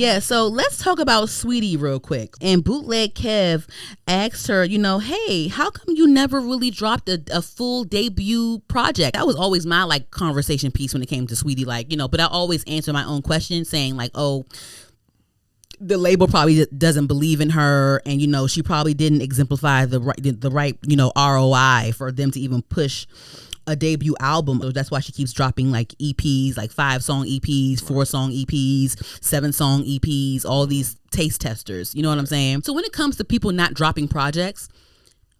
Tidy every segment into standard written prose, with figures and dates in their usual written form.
Yeah, so let's talk about Saweetie real quick. And Bootleg Kev asked her, hey, how come you never really dropped a full debut project? That was always my like conversation piece when it came to Saweetie, but I always answer my own question saying like, oh, the label probably doesn't believe in her, and she probably didn't exemplify the right ROI for them to even push a debut album. So that's why she keeps dropping like EPs, like 5-song EPs, 4-song EPs, 7-song EPs, all these taste testers. You know what I'm saying? So when it comes to people not dropping projects,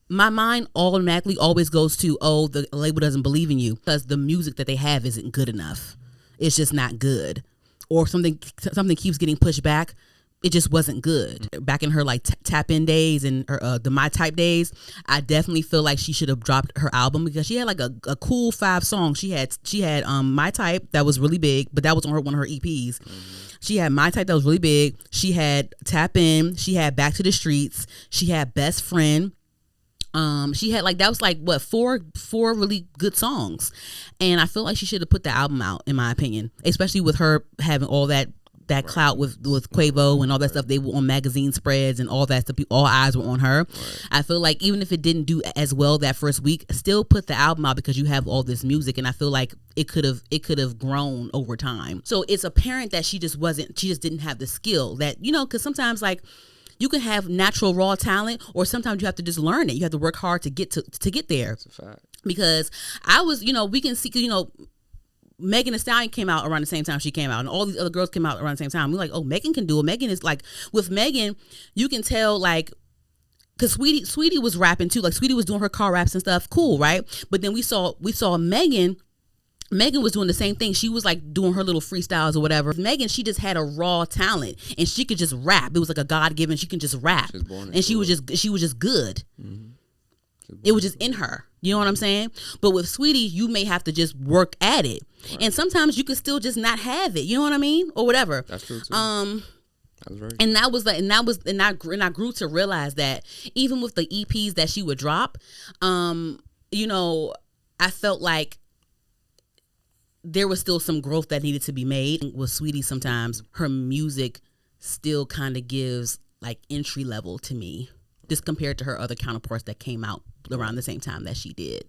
my mind automatically always goes to, oh, the label doesn't believe in you because the music that they have isn't good enough. It's just not good. Or something keeps getting pushed back. It just wasn't good. Back in her like tap in days and the My Type days, I definitely feel like she should have dropped her album because she had like a cool 5 songs. She had My Type that was really big, but that was on one of her EPs. She had My Type that was really big. She had Tap In. She had Back to the Streets. She had Best Friend. She had that was like what four really good songs, and I feel like she should have put the album out, in my opinion, especially with her having all that clout with Quavo and all that stuff. They were on magazine spreads and all that stuff. All eyes were on her. Right. I feel like even if it didn't do as well that first week, still put the album out because you have all this music, and I feel like it could have grown over time. So it's apparent that she just didn't have the skill that, because sometimes like you can have natural raw talent, or sometimes you have to just learn it. You have to work hard to get there. That's a fact. Because I was, we can see, Megan Thee Stallion came out around the same time she came out, and all these other girls came out around the same time. We're like, oh, Megan can do it. Megan is like, with Megan, you can tell like, because Saweetie was rapping too. Like Saweetie was doing her car raps and stuff. Cool, right? But then we saw Megan. Megan was doing the same thing. She was like doing her little freestyles or whatever. Megan, she just had a raw talent, and she could just rap. It was like a God-given. She can just rap, and she was just good. Mm-hmm. It was just in her. You know what I'm saying? But with Saweetie, you may have to just work at it. Right. And sometimes you could still just not have it. You know what I mean? Or whatever. That's true too. That was very and I grew to realize that even with the EPs that she would drop, I felt like there was still some growth that needed to be made. With Saweetie, sometimes her music still kind of gives like entry level to me, just compared to her other counterparts that came out around the same time that she did.